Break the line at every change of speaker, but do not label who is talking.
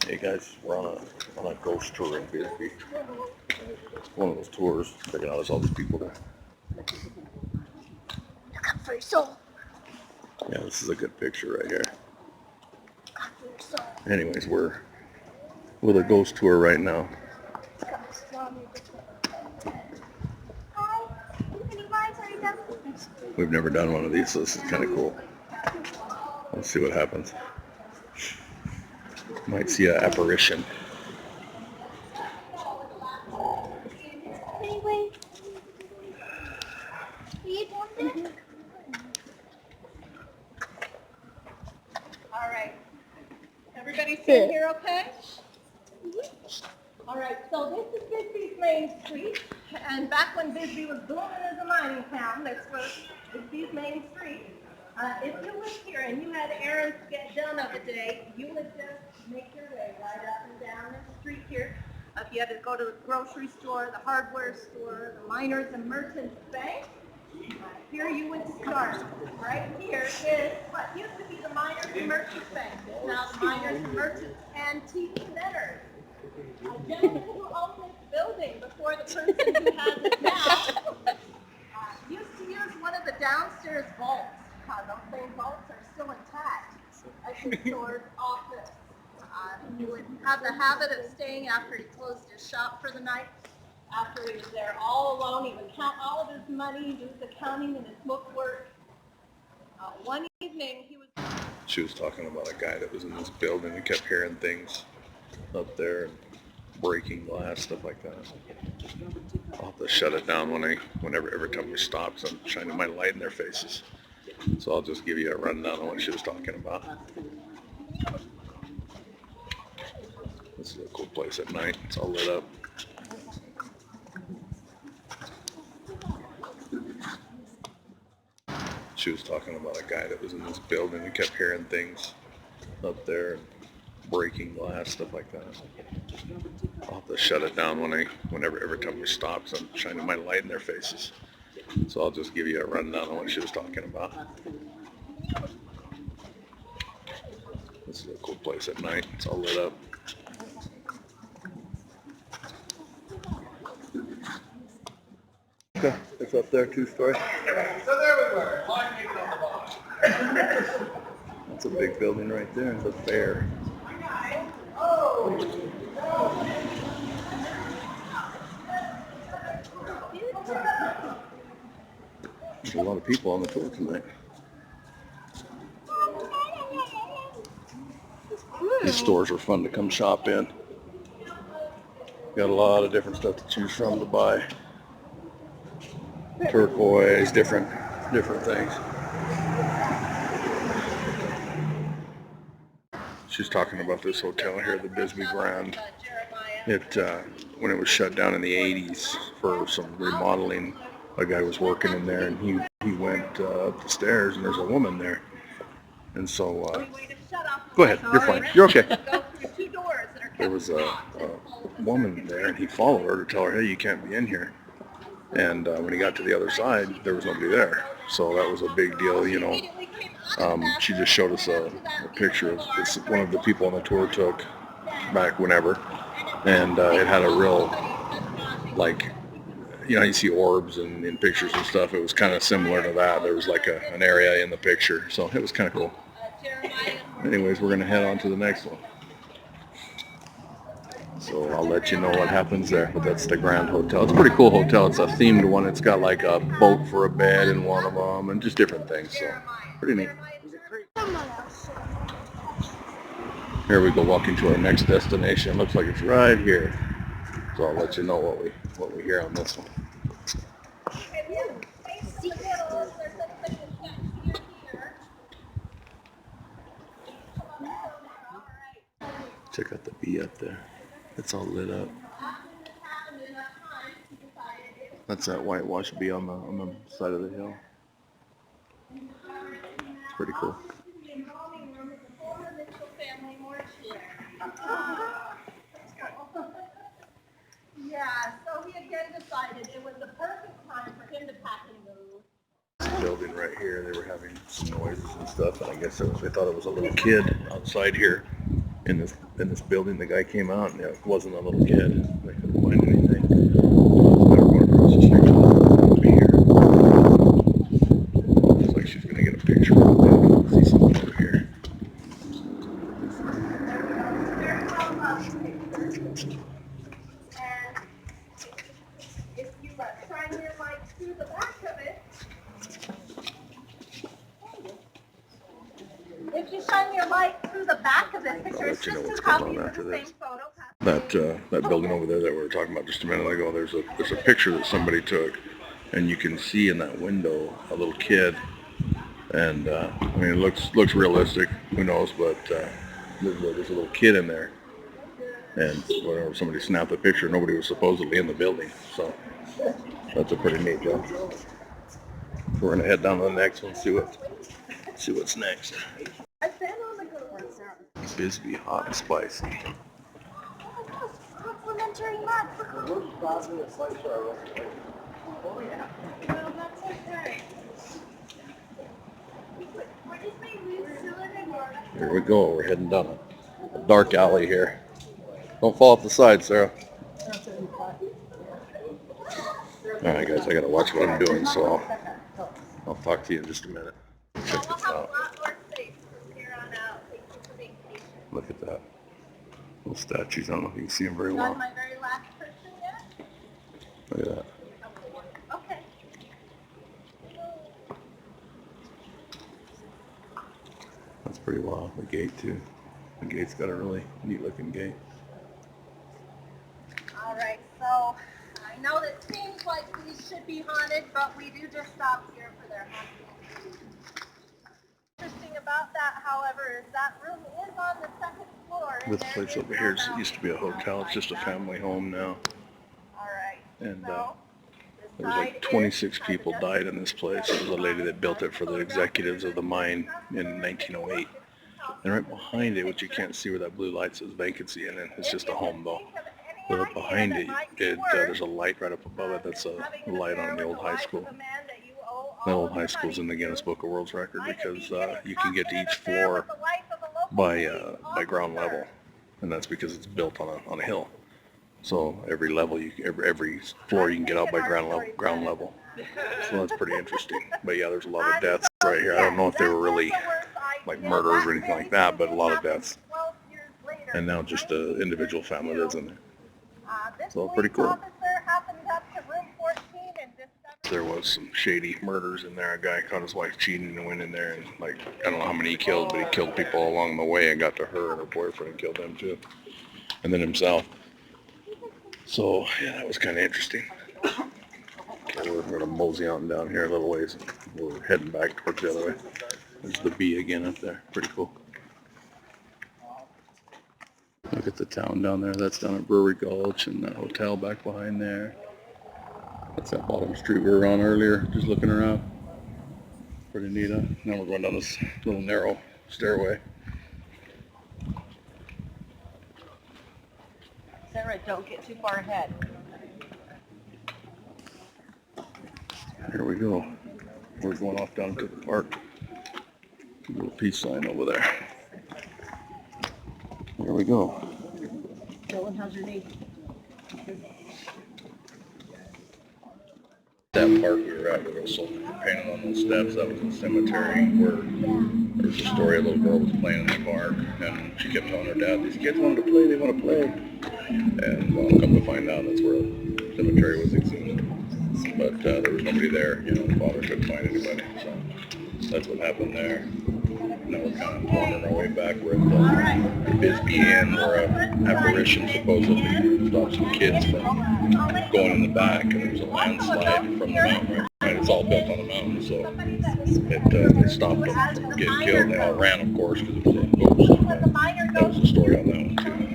Hey guys, we're on a ghost tour in Bisbee. One of those tours, checking out all these people there.
Look up for your soul.
Yeah, this is a good picture right here.
Look up for your soul.
Anyways, we're with a ghost tour right now.
Hi, any minds are you done?
We've never done one of these, so this is kind of cool. Let's see what happens. Might see an apparition.
Anyway, you doing this?
All right. Everybody sitting here okay? All right, so this is Bisbee's Main Street. And back when Bisbee was booming as a mining town, this was Bisbee's Main Street. If you lived here and you had errands to get done of a day, you would just make your way right up and down the street here. If you had to go to the grocery store, the hardware store, the Miners and Merchants Bank, here you would start. Right here is what used to be the Miners and Merchants Bank. It's now the Miners and Merchants Antique Centers. A gentleman who owned this building before the person who has it now used to use one of the downstairs vaults. Those same vaults are still intact as his stored office. He would have the habit of staying after he closed his shop for the night. After he was there all alone, he would count all of his money, do his accounting and his bookwork. One evening, he was...
She was talking about a guy that was in this building and kept hearing things up there, breaking glass, stuff like that. I'll have to shut it down whenever every time we stop, so I'm shining my light in their faces. So I'll just give you a rundown on what she was talking about. This is a cool place at night. It's all lit up. She was talking about a guy that was in this building and kept hearing things up there, breaking glass, stuff like that. I'll have to shut it down whenever every time we stop, so I'm shining my light in their faces. So I'll just give you a rundown on what she was talking about. This is a cool place at night. It's all lit up. Okay, it's up there, 2-story.
So there we were. Line making on the bottom.
That's a big building right there. It's a fair. There's a lot of people on the tour tonight. These stores are fun to come shop in. Got a lot of different stuff to choose from to buy. Turquoise, different things. She's talking about this hotel here, the Bisbee Grand. It when it was shut down in the 80s for some remodeling, a guy was working in there, and he went up the stairs, and there's a woman there. And so, go ahead, you're fine, you're okay. There was a woman there, and he followed her to tell her, hey, you can't be in here. And when he got to the other side, there was nobody there. So that was a big deal, you know. She just showed us a picture of this, one of the people on the tour took back whenever. And it had a real, like, you know, you see orbs in pictures and stuff. It was kind of similar to that. There was like an area in the picture. So it was kind of cool. Anyways, we're going to head on to the next one. So I'll let you know what happens there. But that's the Grand Hotel. It's a pretty cool hotel. It's a themed one. It's got like a boat for a bed in one of them and just different things. So pretty neat. Here we go, walking to our next destination. Looks like it's right here. So I'll let you know what we hear on this one. Check out the bee up there. It's all lit up. That's that whitewash bee on the side of the hill. It's pretty cool.
Yeah, so he again decided it was the perfect time for him to pack and move.
This building right here, they were having some noises and stuff, and I guess they thought it was a little kid outside here. in this building. The guy came out, and it wasn't a little kid. They couldn't find anything. They were going across the street over here. Looks like she's gonna get a picture of it. See something over here.
And if you shine your light through the back of it, if you shine your light through the back of this picture, it's
let you know
just
what's
two
going
copies
on
of
after
the
this.
same photo.
That building over there that we were talking about just a minute ago, there's a picture that somebody took, and you can see in that window a little kid, and I mean it looks realistic, who knows, but there's a little kid in there, and whenever somebody snapped the picture, nobody was supposedly in the building, so that's a pretty neat job. We're gonna head down to the next one, see what's next.
I've been on the good one,
Bisbee hot and spicy.
complimentary mug. Well, that's okay.
Here we go. We're heading down a dark alley here. Don't fall off the side, Sarah. All right, guys, I gotta watch what I'm doing, so I'll talk to you in just a minute. Check this out. Look at that. Little statues. I don't know if you can see them very well.
My very last person yet?
Look at that.
Okay.
That's pretty wild. The gate too. The gate's got a really neat looking gate.
All right, so I know that seems like these should be haunted, but we do just stop here for their haunting. Interesting about that, however, is that room is on the second floor. And
This
there
place
is
over
no
here
balcony.
used to be a hotel. It's just a family home now.
All right.
And
So,
there was like 26 people died in this place. It was a lady that built it for the executives of the mine in 1908. And right behind it, which you can't see where that blue light says vacancy in it, it's just a home though. But up behind it, there's a light right up above it. That's a light on the old high school. That old high school's in the Guinness Book of World's Record because you can get to each floor by ground level, and that's because it's built on a hill. So every level, every floor you can get out by ground level. So that's pretty interesting. But yeah, there's a lot of deaths right here. I don't know if they were really like murders or anything like that, but a lot of deaths. And now just an individual family lives in there. So pretty cool. There was some shady murders in there. A guy caught his wife cheating and went in there and I don't know how many he killed, but he killed people along the way and got to her and her boyfriend and killed them too. And then himself. So yeah, that was kind of interesting. Okay, we're going to mosey on down here a little ways. We're heading back towards the other way. There's the B again up there. Pretty cool. Look at the town down there. That's down at Brewery Gulch, and that hotel back behind there. That's that bottom street we were on earlier, just looking around. Pretty neat, huh? Now we're going down this little narrow stairway.
Sarah, don't get too far ahead.
Here we go. We're going off down to the park. A little peace sign over there. Here we go.
Dylan, how's your knee?
That park we were at, where those soldiers were painted on those steps, that was a cemetery where there was a story, a little girl was playing in the park, and she kept telling her dad, these kids wanted to play, they want to play. And well, come to find out, that's where the cemetery was exhumed. But there was nobody there, the father couldn't find anybody, so that's what happened there. Now we're kind of wandering our way back. We're at the Bisbee AZ, where an apparition supposedly stopped some kids from going in the back, and there was a landslide from the mountain right behind. It's all built on a mountain, so it stopped them from getting killed. They all ran, of course, because it was a ghost. That was the story on that one, too.